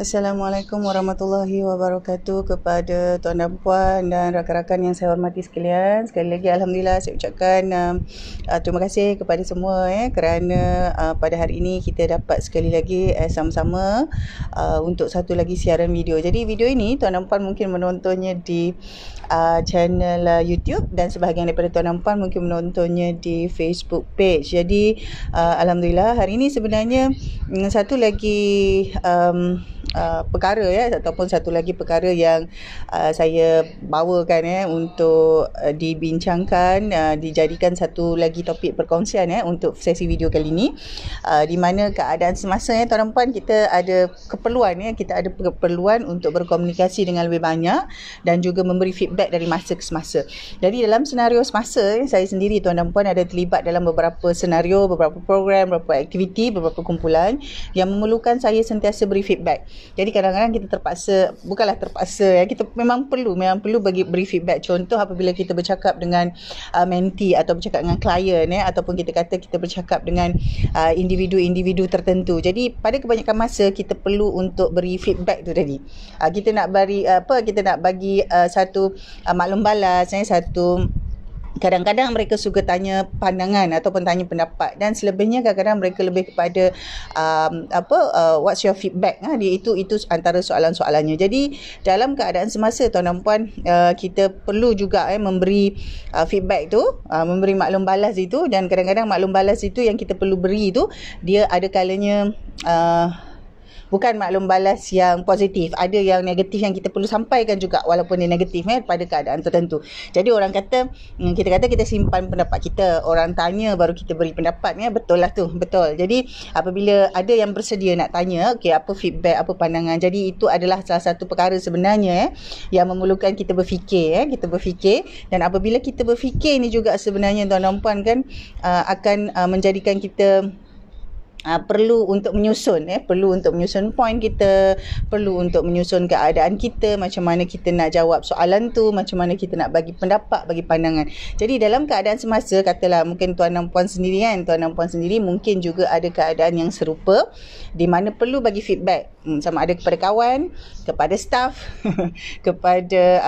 Assalamualaikum warahmatullahi wabarakatuh kepada tuan dan puan dan rakan-rakan yang saya hormati sekalian. Sekali lagi Alhamdulillah saya ucapkan terima kasih kepada semua kerana pada hari ini kita dapat sekali lagi sama-sama untuk satu lagi siaran video. Jadi video ini tuan dan puan mungkin menontonnya di channel YouTube dan sebahagian daripada tuan dan puan mungkin menontonnya di Facebook page. Jadi Alhamdulillah hari ini sebenarnya satu lagi perkara ataupun satu lagi perkara yang saya bawakan untuk dibincangkan, dijadikan satu lagi topik perkongsian untuk sesi video kali ini, di mana keadaan semasa tuan dan puan kita ada keperluan kita ada keperluan untuk berkomunikasi dengan lebih banyak dan juga memberi feedback dari masa ke semasa. Jadi dalam senario semasa saya sendiri tuan dan puan ada terlibat dalam beberapa senario, beberapa program, beberapa aktiviti, beberapa kumpulan yang memerlukan saya sentiasa beri feedback. Jadi kadang-kadang kita terpaksa, bukanlah terpaksa kita memang perlu beri feedback. Contoh apabila kita bercakap dengan mentee atau bercakap dengan klien ataupun kita kata kita bercakap dengan individu-individu tertentu. Jadi pada kebanyakan masa kita perlu untuk beri feedback tu tadi. Kita nak bagi satu maklum balas, kadang-kadang mereka suka tanya pandangan ataupun tanya pendapat, dan selebihnya kadang-kadang mereka lebih kepada what's your feedback. Itu antara soalan-soalannya. Jadi dalam keadaan semasa tuan dan puan, kita perlu juga memberi feedback tu, memberi maklum balas itu, dan kadang-kadang maklum balas itu yang kita perlu beri tu dia ada kalanya bukan maklum balas yang positif, ada yang negatif yang kita perlu sampaikan juga walaupun dia negatif pada keadaan tertentu. Jadi orang kata, kita simpan pendapat kita, orang tanya baru kita beri pendapat, betul lah tu, betul. Jadi apabila ada yang bersedia nak tanya, apa feedback, apa pandangan, jadi itu adalah salah satu perkara sebenarnya yang memerlukan kita berfikir, dan apabila kita berfikir ni juga sebenarnya tuan dan puan akan menjadikan kita perlu untuk menyusun point kita, perlu untuk menyusun keadaan kita, macam mana kita nak jawab soalan tu, macam mana kita nak bagi pendapat, bagi pandangan. Jadi dalam keadaan semasa, katalah mungkin tuan dan puan sendiri mungkin juga ada keadaan yang serupa di mana perlu bagi feedback, sama ada kepada kawan, kepada staff kepada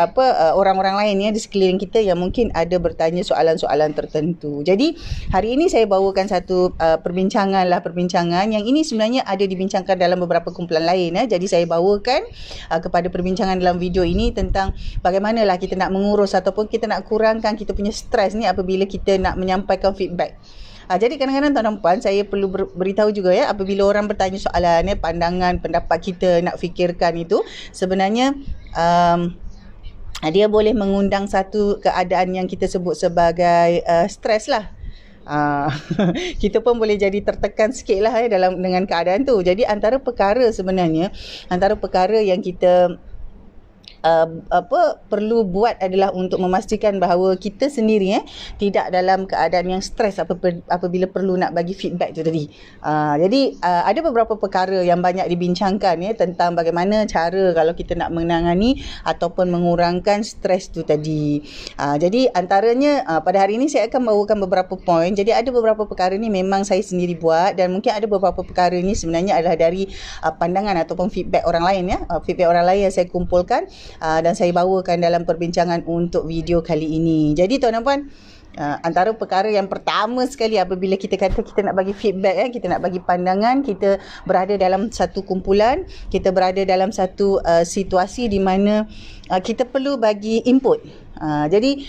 orang-orang lain di sekeliling kita yang mungkin ada bertanya soalan-soalan tertentu. Jadi hari ini saya bawakan satu perbincangan yang ini sebenarnya ada dibincangkan dalam beberapa kumpulan lain. Jadi saya bawakan kepada perbincangan dalam video ini tentang bagaimanalah kita nak mengurus ataupun kita nak kurangkan kita punya stres ni apabila kita nak menyampaikan feedback. Jadi kadang-kadang tuan dan puan, saya perlu beritahu juga apabila orang bertanya soalan, pandangan, pendapat kita nak fikirkan itu, sebenarnya dia boleh mengundang satu keadaan yang kita sebut sebagai stres lah. Kita pun boleh jadi tertekan sikit lah dengan keadaan tu. Jadi antara perkara yang kita perlu buat adalah untuk memastikan bahawa kita sendiri tidak dalam keadaan yang stres apabila perlu nak bagi feedback tu tadi. Jadi ada beberapa perkara yang banyak dibincangkan tentang bagaimana cara kalau kita nak menangani ataupun mengurangkan stres tu tadi. Jadi antaranya pada hari ini saya akan bawakan beberapa poin. Jadi ada beberapa perkara ni memang saya sendiri buat, dan mungkin ada beberapa perkara ni sebenarnya adalah dari pandangan ataupun feedback orang lain feedback orang lain yang saya kumpulkan dan saya bawakan dalam perbincangan untuk video kali ini. Jadi tuan dan puan, antara perkara yang pertama sekali apabila kita kata kita nak bagi feedback, kita nak bagi pandangan, kita berada dalam satu kumpulan, kita berada dalam satu situasi di mana kita perlu bagi input. Jadi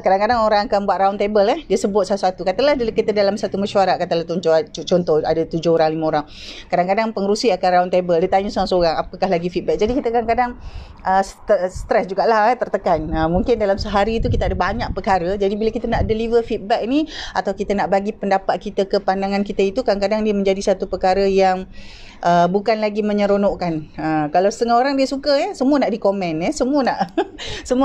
kadang-kadang orang akan buat round table, dia sebut sesuatu, katalah kita dalam satu mesyuarat, katalah contoh ada 7 orang 5 orang, kadang-kadang pengerusi akan round table, dia tanya seorang-seorang apakah lagi feedback. Jadi kita kadang-kadang stres jugalah, tertekan. Mungkin dalam sehari itu kita ada banyak perkara, jadi bila kita nak deliver feedback ni atau kita nak bagi pendapat kita ke pandangan kita itu, kadang-kadang dia menjadi satu perkara yang bukan lagi menyeronokkan. Kalau setengah orang dia suka, semua nak dikomen, semua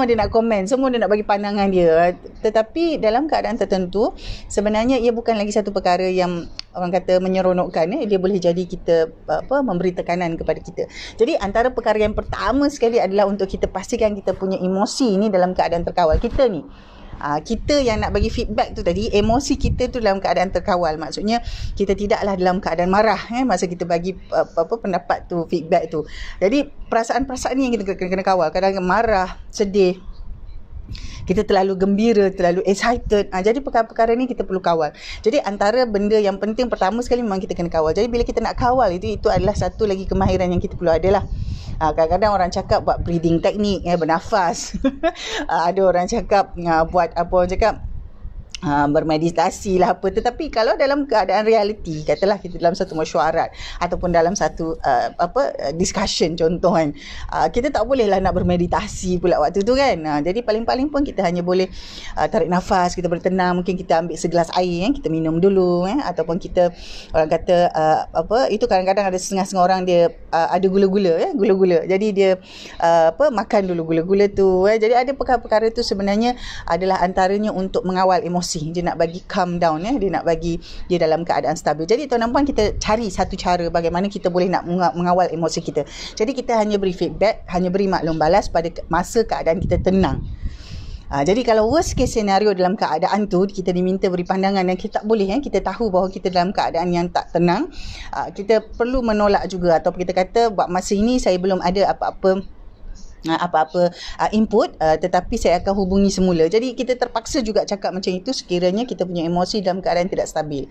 dia nak komen, semua dia nak bagi pandangan dia. Tetapi dalam keadaan tertentu sebenarnya ia bukan lagi satu perkara yang orang kata menyeronokkan. Dia boleh jadi kita memberi tekanan kepada kita. Jadi antara perkara yang pertama sekali adalah untuk kita pastikan kita punya emosi ni dalam keadaan terkawal. Kita ni Kita yang nak bagi feedback tu tadi, emosi kita tu dalam keadaan terkawal. Maksudnya kita tidaklah dalam keadaan marah masa kita bagi pendapat tu, feedback tu. Jadi perasaan-perasaan ni yang kita kena kawal. Kadang-kadang marah, sedih, kita terlalu gembira, terlalu excited. Jadi perkara-perkara ni kita perlu kawal. Jadi antara benda yang penting pertama sekali memang kita kena kawal. Jadi bila kita nak kawal itu adalah satu lagi kemahiran yang kita perlu adalah. Kadang-kadang orang cakap buat breathing teknik, bernafas. Ada orang cakap buat apa orang cakap, bermeditasi lah apa. Tetapi kalau dalam keadaan realiti, katalah kita dalam satu mesyuarat ataupun dalam satu discussion contoh kan, kita tak bolehlah nak bermeditasi pula waktu tu kan. Jadi paling-paling pun kita hanya boleh tarik nafas, kita boleh tenang, mungkin kita ambil segelas air kita minum dulu ataupun kita, orang kata itu kadang-kadang ada setengah-setengah orang dia ada gula-gula gula-gula. Jadi dia makan dulu gula-gula tu. Jadi ada perkara-perkara tu sebenarnya adalah antaranya untuk mengawal emosi. Dia nak bagi calm down, dia nak bagi dia dalam keadaan stabil. Jadi tuan-tuan puan, kita cari satu cara bagaimana kita boleh nak mengawal emosi kita. Jadi kita hanya beri feedback, hanya beri maklum balas pada masa keadaan kita tenang. Jadi kalau worst case scenario dalam keadaan tu, kita diminta beri pandangan dan kita tak boleh, kita tahu bahawa kita dalam keadaan yang tak tenang, kita perlu menolak juga, atau kita kata buat masa ini saya belum ada apa-apa input, tetapi saya akan hubungi semula. Jadi kita terpaksa juga cakap macam itu sekiranya kita punya emosi dalam keadaan tidak stabil.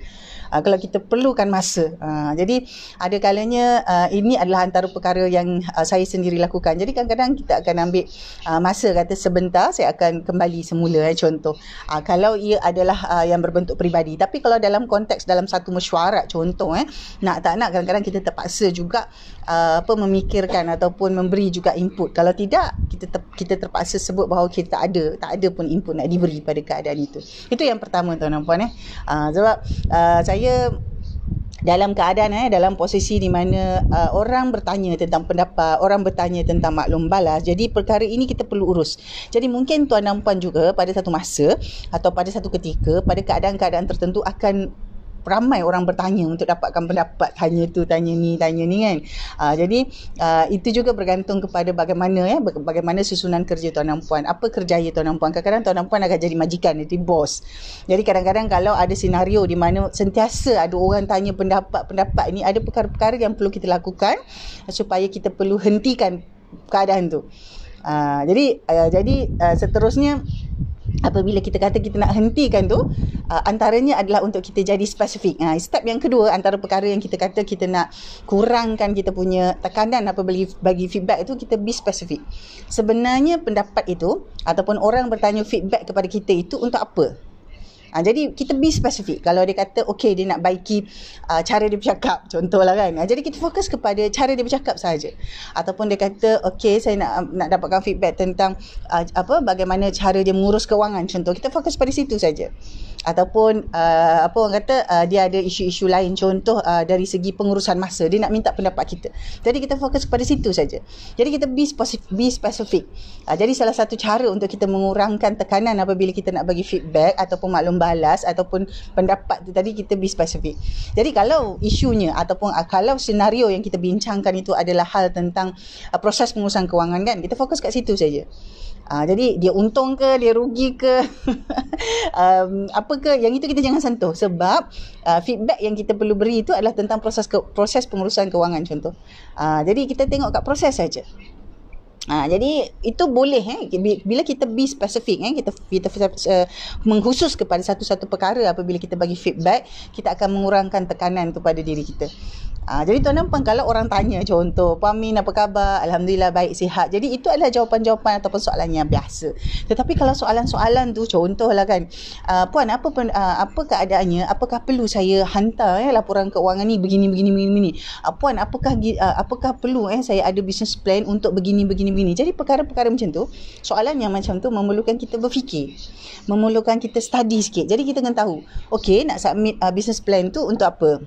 Kalau kita perlukan masa. Jadi ada kalanya ini adalah antara perkara yang saya sendiri lakukan. Jadi kadang-kadang kita akan ambil masa, kata sebentar saya akan kembali semula, contoh. Kalau ia adalah yang berbentuk peribadi. Tapi kalau dalam konteks dalam satu mesyuarat contoh, nak tak nak kadang-kadang kita terpaksa juga memikirkan ataupun memberi juga input. Kalau tidak, kita terpaksa sebut bahawa kita tak ada pun input nak diberi pada keadaan itu. Itu yang pertama tuan-tuan puan. Sebab saya dalam keadaan dalam posisi di mana orang bertanya tentang pendapat, orang bertanya tentang maklum balas. Jadi perkara ini kita perlu urus. Jadi mungkin tuan dan puan juga pada satu masa atau pada satu ketika, pada keadaan-keadaan tertentu akan ramai orang bertanya untuk dapatkan pendapat, tanya tu, tanya ni kan. Jadi itu juga bergantung kepada bagaimana susunan kerja tuan dan puan. Apa kerjaya tuan dan puan. Kadang-kadang tuan dan puan akan jadi majikan, jadi bos. Jadi kadang-kadang kalau ada senario di mana sentiasa ada orang tanya pendapat ini, ada perkara-perkara yang perlu kita lakukan supaya kita perlu hentikan keadaan tu. Jadi seterusnya, apabila kita kata kita nak hentikan tu, antaranya adalah untuk kita jadi spesifik. Step yang kedua, antara perkara yang kita kata kita nak kurangkan kita punya tekanan apabila bagi feedback itu, kita be spesifik. Sebenarnya pendapat itu ataupun orang bertanya feedback kepada kita itu untuk apa? Jadi kita be spesifik. Kalau dia kata okey, dia nak baiki cara dia bercakap, contohlah kan. Jadi kita fokus kepada cara dia bercakap saja. Ataupun dia kata okey, saya nak dapatkan feedback tentang bagaimana cara dia mengurus kewangan, contoh. Kita fokus pada situ saja. Ataupun orang kata dia ada isu-isu lain, contoh dari segi pengurusan masa, dia nak minta pendapat kita. Jadi kita fokus pada situ saja. Jadi kita be specific. Jadi salah satu cara untuk kita mengurangkan tekanan apabila kita nak bagi feedback ataupun maklum balas ataupun pendapat tu tadi, kita be specific. Jadi kalau isunya ataupun kalau senario yang kita bincangkan itu adalah hal tentang proses pengurusan kewangan kan, kita fokus kat situ saja. Jadi dia untung ke, dia rugi ke, apa ke, yang itu kita jangan sentuh. Sebab feedback yang kita perlu beri itu adalah tentang proses pengurusan kewangan, contoh. Jadi kita tengok kat proses saja. Jadi itu boleh bila kita be specific, kita mengkhusus kepada satu-satu perkara. Apabila kita bagi feedback, kita akan mengurangkan tekanan kepada diri kita. Jadi tuan dan puan, kalau orang tanya contoh, Puan Min apa khabar? Alhamdulillah baik, sihat. Jadi itu adalah jawapan-jawapan ataupun soalan yang biasa. Tetapi kalau soalan-soalan tu, contohlah kan, Puan apa keadaannya? Apakah perlu saya hantar laporan keuangan ni begini. Puan apakah perlu saya ada business plan untuk begini. Jadi perkara-perkara macam tu, soalan yang macam tu memerlukan kita berfikir, memerlukan kita study sikit. Jadi kita kena tahu, okey, nak submit business plan tu untuk apa?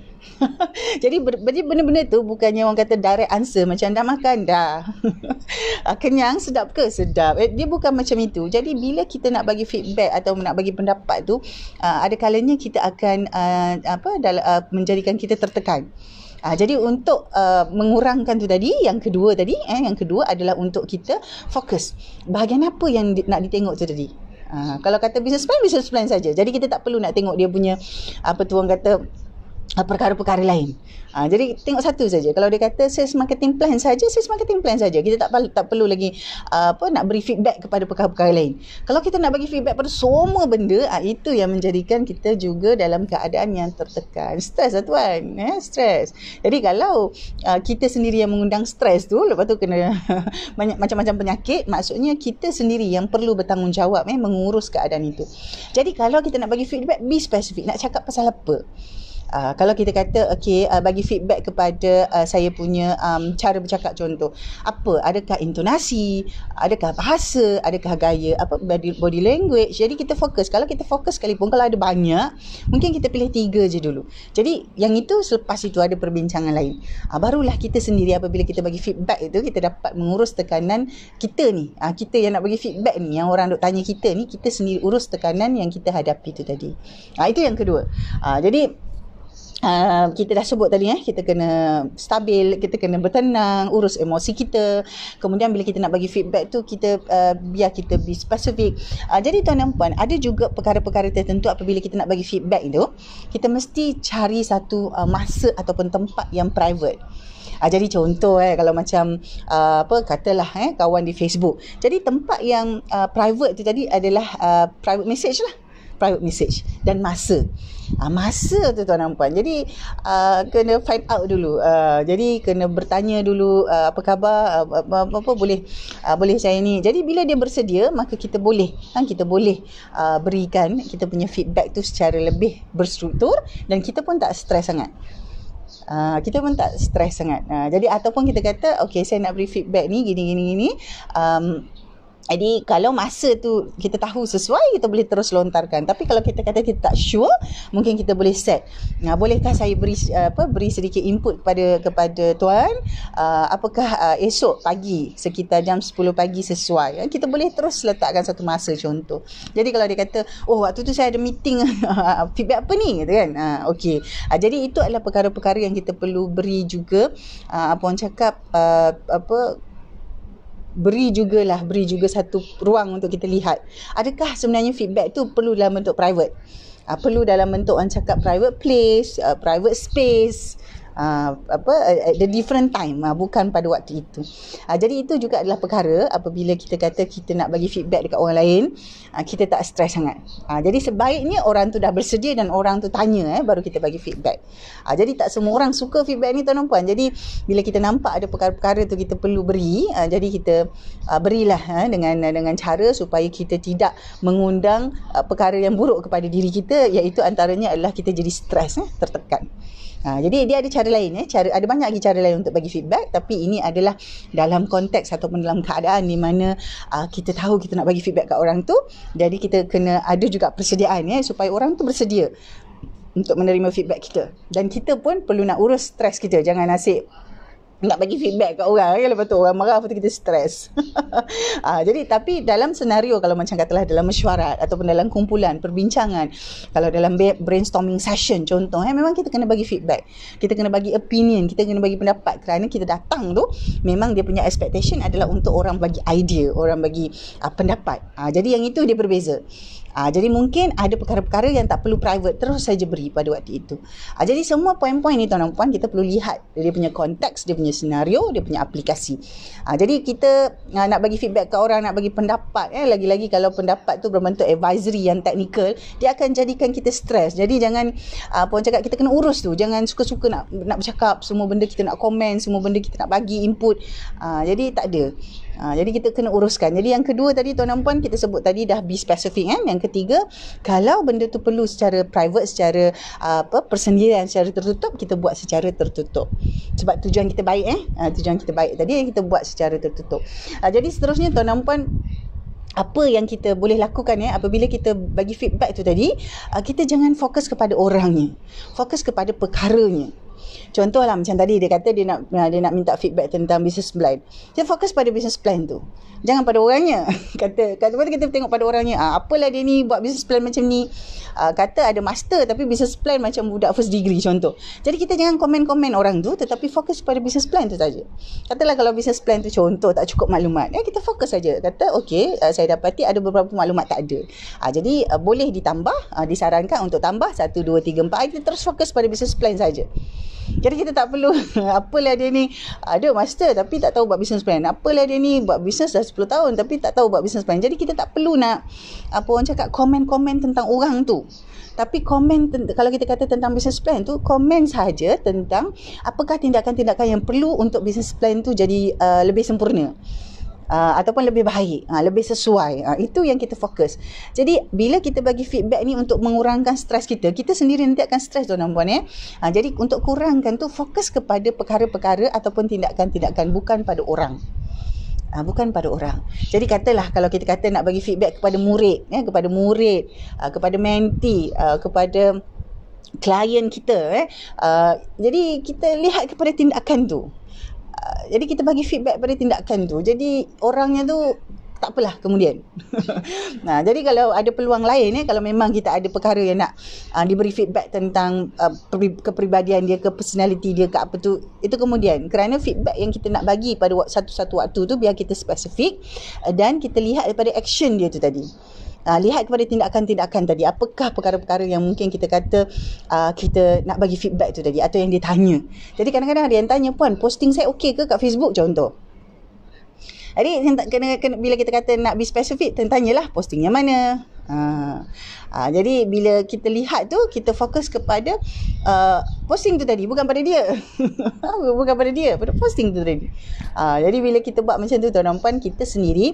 Jadi benda-benda tu bukannya orang kata direct answer macam dah makan dah. Kenyang, sedap ke? Sedap. Dia bukan macam itu. Jadi bila kita nak bagi feedback atau nak bagi pendapat tu, ada kalanya kita akan menjadikan kita tertekan. Jadi untuk mengurangkan tu tadi, yang kedua adalah untuk kita fokus bahagian apa yang nak ditengok tu tadi. Kalau kata business plan saja. Jadi kita tak perlu nak tengok dia punya apa tu orang kata perkara-perkara lain. Jadi tengok satu saja. Kalau dia kata sales marketing plan saja, sales marketing plan saja. Kita tak perlu lagi nak beri feedback kepada perkara-perkara lain. Kalau kita nak bagi feedback pada semua benda, itu yang menjadikan kita juga dalam keadaan yang tertekan. Stres lah tuan, stres. Jadi kalau kita sendiri yang mengundang stres tu, lepas tu kena banyak macam-macam penyakit, maksudnya kita sendiri yang perlu bertanggungjawab mengurus keadaan itu. Jadi kalau kita nak bagi feedback, be specific. Nak cakap pasal apa? Kalau kita kata bagi feedback kepada saya punya cara bercakap, contoh apa, adakah intonasi, adakah bahasa, adakah gaya, body language. Jadi kita fokus. Kalau kita fokus sekalipun, kalau ada banyak, mungkin kita pilih 3 je dulu. Jadi yang itu, selepas itu ada perbincangan lain. Barulah kita sendiri apabila kita bagi feedback itu, kita dapat mengurus tekanan kita ni. Kita yang nak bagi feedback ni, yang orang duk tanya kita ni, kita sendiri urus tekanan yang kita hadapi itu tadi. Itu yang kedua. Jadi kita dah sebut tadi, kita kena stabil, kita kena bertenang, urus emosi kita. Kemudian bila kita nak bagi feedback tu, kita biar kita be spesifik. Jadi tuan dan puan, ada juga perkara-perkara tertentu apabila kita nak bagi feedback itu, kita mesti cari satu masa ataupun tempat yang private. Jadi contoh kalau macam katalah kawan di Facebook. Jadi tempat yang private tu tadi adalah private message lah. Private message dan masa. Masa tu tuan dan puan. Jadi kena find out dulu. Jadi kena bertanya dulu apa khabar, apa boleh saya ni. Jadi bila dia bersedia, maka kita boleh berikan kita punya feedback tu secara lebih berstruktur dan kita pun tak stres sangat. Jadi ataupun kita kata saya nak beri feedback ni gini. Jadi kalau masa tu kita tahu sesuai, kita boleh terus lontarkan. Tapi kalau kita kata kita tak sure, mungkin kita boleh set. Bolehkah saya beri sedikit input kepada tuan, apakah esok pagi sekitar jam 10 pagi sesuai. Kita boleh terus letakkan satu masa, contoh. Jadi kalau dia kata, waktu tu saya ada meeting, feedback apa ni, gitu kan. Jadi itu adalah perkara-perkara yang kita perlu beri juga, orang cakap beri juga satu ruang untuk kita lihat. Adakah sebenarnya feedback tu perlu dalam bentuk private? Perlu dalam bentuk orang cakap private place, private space, the different time, bukan pada waktu itu. Jadi itu juga adalah perkara apabila kita kata kita nak bagi feedback dekat orang lain, kita tak stres sangat. Jadi sebaiknya orang tu dah bersedia dan orang tu tanya, baru kita bagi feedback. Jadi tak semua orang suka feedback ni tuan dan puan. Jadi bila kita nampak ada perkara-perkara tu kita perlu beri, jadi kita berilah dengan cara supaya kita tidak mengundang perkara yang buruk kepada diri kita, iaitu antaranya adalah kita jadi stres, tertekan. Jadi dia ada cara lain, ada banyak lagi cara lain untuk bagi feedback, tapi ini adalah dalam konteks ataupun dalam keadaan di mana kita tahu kita nak bagi feedback kat orang tu. Jadi kita kena ada juga persediaan supaya orang tu bersedia untuk menerima feedback kita. Dan kita pun perlu nak urus stres kita. Jangan asyik nak bagi feedback kat orang, lepas tu orang marah, lepas tu kita stres. Jadi tapi dalam senario, kalau macam katalah dalam mesyuarat ataupun dalam kumpulan perbincangan, kalau dalam brainstorming session contoh, memang kita kena bagi feedback, kita kena bagi opinion, kita kena bagi pendapat, kerana kita datang tu memang dia punya expectation adalah untuk orang bagi idea, orang bagi pendapat. Jadi yang itu dia berbeza. Jadi mungkin ada perkara-perkara yang tak perlu private, terus saja beri pada waktu itu. Jadi semua poin-poin ni tuan dan puan, kita perlu lihat dia punya konteks, dia punya senario, dia punya aplikasi. Jadi kita nak bagi feedback ke orang, nak bagi pendapat, lagi-lagi kalau pendapat tu berbentuk advisory yang teknikal, dia akan jadikan kita stres. Jadi jangan orang cakap, kita kena urus tu. Jangan suka-suka nak bercakap, semua benda kita nak komen, semua benda kita nak bagi input. Jadi tak ada. Jadi kita kena uruskan. Jadi yang kedua tadi tuan dan puan, kita sebut tadi dah be specific. Yang ketiga, kalau benda tu perlu secara private, secara persendirian, secara tertutup, kita buat secara tertutup. Sebab tujuan kita baik tujuan kita baik tadi, kita buat secara tertutup. Jadi seterusnya tuan dan puan, apa yang kita boleh lakukan apabila kita bagi feedback tu tadi, kita jangan fokus kepada orangnya, fokus kepada perkaranya. Contohlah macam tadi dia kata dia nak minta feedback tentang business plan. Kita fokus pada business plan tu. Jangan pada orangnya. Kata kita tengok pada orangnya. Apalah dia ni buat business plan macam ni. Kata ada master tapi business plan macam budak first degree contoh. Jadi kita jangan komen-komen orang tu, tetapi fokus pada business plan tu saja. Katalah kalau business plan tu contoh tak cukup maklumat, kita fokus saja. Kata okey, saya dapati ada beberapa maklumat tak ada. Jadi boleh ditambah, disarankan untuk tambah 1 2 3 4. Kita terus fokus pada business plan saja. Jadi kita tak perlu apalah dia ni ada master tapi tak tahu buat business plan. Apalah dia ni buat business dah 10 tahun tapi tak tahu buat business plan. Jadi kita tak perlu nak orang cakap komen-komen tentang orang tu. Tapi kalau kita kata tentang business plan tu, komen saja tentang apakah tindakan-tindakan yang perlu untuk business plan tu jadi lebih sempurna. Ataupun lebih baik, lebih sesuai. Itu yang kita fokus. Jadi bila kita bagi feedback ni untuk mengurangkan stres kita sendiri nanti akan stres tuan-tuan puan. Jadi untuk kurangkan tu fokus kepada perkara-perkara ataupun tindakan-tindakan, bukan pada orang. Bukan pada orang. Jadi katalah kalau kita kata nak bagi feedback kepada murid, kepada mentee, kepada klien kita, jadi kita lihat kepada tindakan tu. Jadi kita bagi feedback pada tindakan tu. Jadi orangnya tu tak apalah kemudian. Jadi kalau ada peluang lain, kalau memang kita ada perkara yang nak diberi feedback tentang kepribadian dia, ke personality dia, ke apa tu, itu kemudian. Kerana feedback yang kita nak bagi pada satu-satu waktu tu biar kita spesifik dan kita lihat daripada action dia tu tadi. Lihat kepada tindakan-tindakan tadi. Apakah perkara-perkara yang mungkin kita kata kita nak bagi feedback tu tadi, atau yang dia tanya. Jadi kadang-kadang ada yang tanya, puan, posting saya okey ke kat Facebook contoh. Jadi bila kita kata nak be spesifik, tanyalah postingnya mana. Jadi bila kita lihat tu, kita fokus kepada posting tu tadi, bukan pada dia. Bukan pada dia, pada posting tu tadi. Jadi bila kita buat macam tu tuan-tuan puan, kita sendiri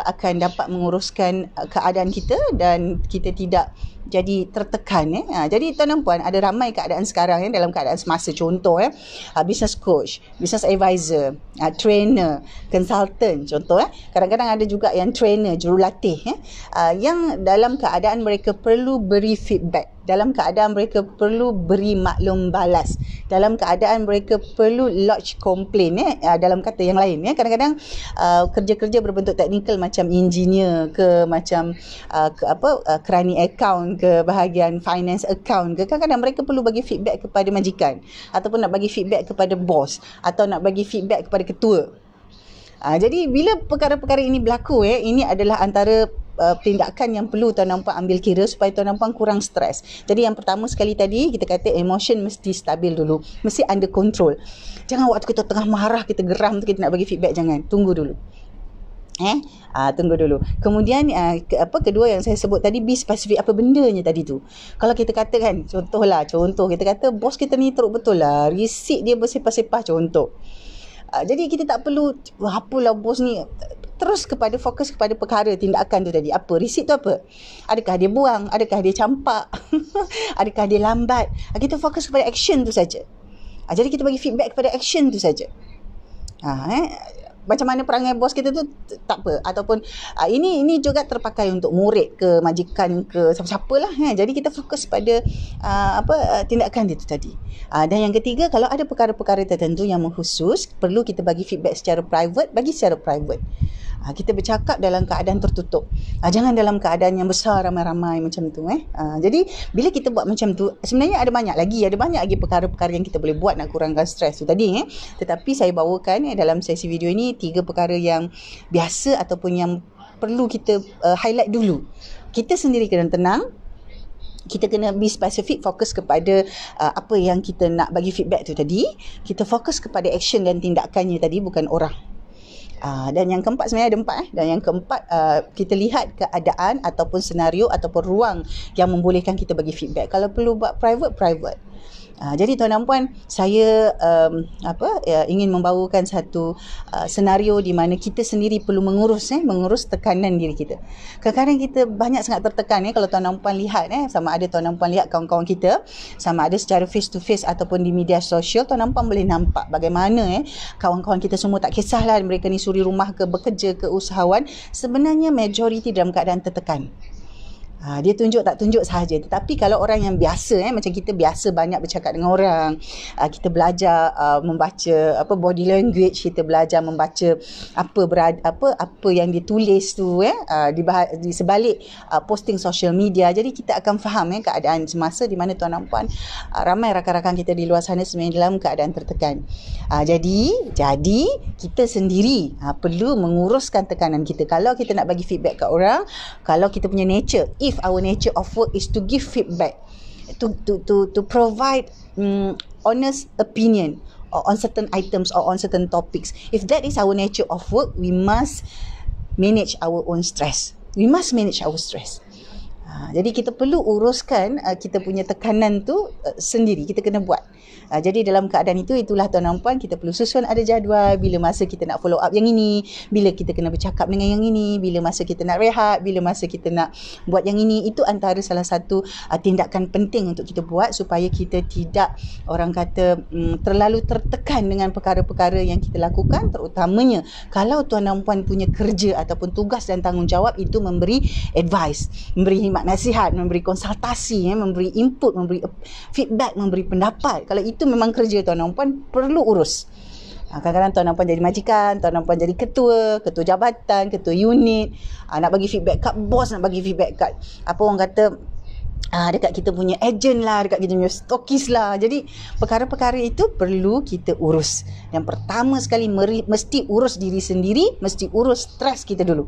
akan dapat menguruskan keadaan kita dan kita tidak jadi tertekan. Jadi tuan-tuan puan, ada ramai keadaan sekarang dalam keadaan semasa, contoh business coach, business advisor, trainer, consultant contoh. Kadang-kadang ada juga yang trainer, jurulatih yang dalam keadaan mereka perlu beri feedback, dalam keadaan mereka perlu beri maklum balas, dalam keadaan mereka perlu lodge complaint, dalam kata yang lain, kadang-kadang kerja-kerja berbentuk teknikal macam engineer ke, macam kerani account ke, bahagian finance account ke, kadang-kadang mereka perlu bagi feedback kepada majikan, ataupun nak bagi feedback kepada bos, atau nak bagi feedback kepada ketua. Jadi bila perkara-perkara ini berlaku, ini adalah antara tindakan yang perlu tuan-tuan puan ambil kira supaya tuan-tuan puan kurang stres. Jadi yang pertama sekali tadi kita kata emotion mesti stabil dulu, mesti under control. Jangan waktu kita tengah marah, kita geram tu kita nak bagi feedback, jangan. Tunggu dulu. Tunggu dulu. Kemudian kedua yang saya sebut tadi, be specific, apa bendanya tadi tu. Kalau kita kata kan, contoh kita kata bos kita ni teruk betul lah, risik dia bersepah-sepah contoh. Jadi kita tak perlu apalah bos ni, terus fokus kepada perkara tindakan tu tadi. Apa risik tu apa? Adakah dia buang? Adakah dia campak? Adakah dia lambat? Kita fokus kepada action tu saja. Jadi kita bagi feedback kepada action tu saja. Macam mana perangai bos kita tu tak apa, ataupun ini juga terpakai untuk murid ke, majikan ke, siapa-siapalah. Jadi kita fokus pada tindakan dia tu tadi. Dan yang ketiga, kalau ada perkara-perkara tertentu yang khusus perlu kita bagi feedback secara private, bagi secara private. Kita bercakap dalam keadaan tertutup, jangan dalam keadaan yang besar ramai-ramai macam tu. Jadi bila kita buat macam tu, sebenarnya ada banyak lagi perkara-perkara yang kita boleh buat nak kurangkan stres tu tadi. Tetapi saya bawakan dalam sesi video ini 3 perkara yang biasa ataupun yang perlu kita highlight dulu. Kita sendiri kena tenang, kita kena be specific, fokus kepada apa yang kita nak bagi feedback tu tadi. Kita fokus kepada action dan tindakannya tadi, bukan orang. Dan yang keempat, sebenarnya ada 4 dan yang keempat, kita lihat keadaan ataupun senario ataupun ruang yang membolehkan kita bagi feedback. Kalau perlu buat private. Jadi tuan-tuan puan, saya ingin membawakan satu senario di mana kita sendiri perlu mengurus tekanan diri kita. Kadang-kadang kita banyak sangat tertekan kalau tuan-tuan puan lihat, sama ada tuan-tuan puan lihat kawan-kawan kita, sama ada secara face to face ataupun di media sosial, tuan-tuan puan boleh nampak bagaimana kawan-kawan kita semua, tak kisahlah mereka ni suri rumah ke, bekerja ke, usahawan, sebenarnya majoriti dalam keadaan tertekan. Dia tunjuk tak tunjuk sahaja. Tetapi kalau orang yang biasa, macam kita biasa banyak bercakap dengan orang, kita belajar membaca body language, kita belajar membaca apa yang ditulis tu di sebalik posting social media. Jadi kita akan faham keadaan semasa di mana tuan dan puan, ramai rakan-rakan kita di luar sana sebenarnya dalam keadaan tertekan. Jadi kita sendiri perlu menguruskan tekanan kita. Kalau kita nak bagi feedback kat orang, kalau kita punya nature, if our nature of work is to give feedback, to provide honest opinion on certain items or on certain topics, if that is our nature of work, we must manage our own stress. We must manage our stress. Jadi kita perlu uruskan kita punya tekanan tu sendiri, kita kena buat. Jadi dalam keadaan itulah tuan dan puan, kita perlu susun ada jadual bila masa kita nak follow up yang ini, bila kita kena bercakap dengan yang ini, bila masa kita nak rehat, bila masa kita nak buat yang ini. Itu antara salah satu tindakan penting untuk kita buat supaya kita tidak, orang kata, terlalu tertekan dengan perkara-perkara yang kita lakukan, terutamanya kalau tuan dan puan punya kerja ataupun tugas dan tanggungjawab itu memberi advice, memberi khidmat nasihat, memberi konsultasi, memberi input, memberi feedback, memberi pendapat. Kalau itu memang kerja tuan dan puan perlu urus. Kadang-kadang tuan dan puan jadi majikan, tuan dan puan jadi ketua jabatan, ketua unit, nak bagi feedback kat bos, nak bagi feedback kat orang kata dekat kita punya agent lah, dekat kita punya stokis lah. Jadi perkara-perkara itu perlu kita urus. Yang pertama sekali mesti urus diri sendiri, mesti urus stres kita dulu.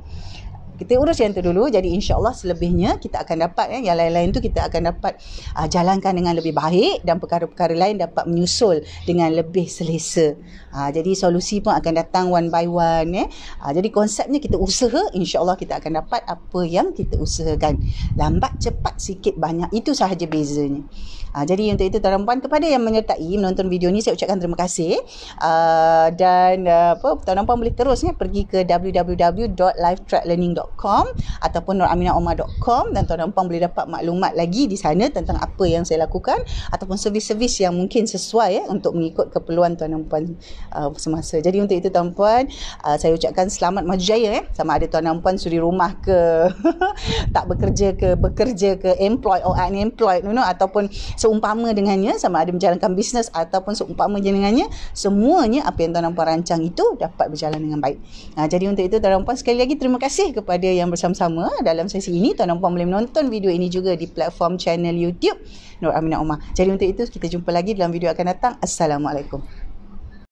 Kita urus yang tu dulu. Jadi insyaAllah selebihnya kita akan dapat, yang lain-lain tu kita akan dapat jalankan dengan lebih baik, dan perkara-perkara lain dapat menyusul dengan lebih selesa. Jadi solusi pun akan datang one by one. Jadi konsepnya kita usaha, insyaAllah kita akan dapat apa yang kita usahakan. Lambat, cepat, sikit, banyak, itu sahaja bezanya. Jadi untuk itu tuan dan puan, kepada yang menyertai menonton video ni, saya ucapkan terima kasih. Dan tuan dan puan boleh terus pergi ke www.lifetracklearning.com ataupun nuraminaomar.com, dan tuan dan puan boleh dapat maklumat lagi di sana tentang apa yang saya lakukan ataupun servis-servis yang mungkin sesuai untuk mengikut keperluan tuan dan puan semasa. Jadi untuk itu tuan dan puan, saya ucapkan selamat maju jaya. Sama ada tuan dan puan suri rumah ke tak bekerja ke employed or unemployed, ataupun seumpama dengannya, sama ada menjalankan bisnes ataupun seumpama dengannya, semuanya apa yang tuan dan puan rancang itu dapat berjalan dengan baik. Jadi untuk itu tuan dan puan, sekali lagi terima kasih kepada yang bersama-sama dalam sesi ini. Tuan dan puan boleh menonton video ini juga di platform channel YouTube Nur Aminah Omar. Jadi untuk itu kita jumpa lagi dalam video akan datang. Assalamualaikum.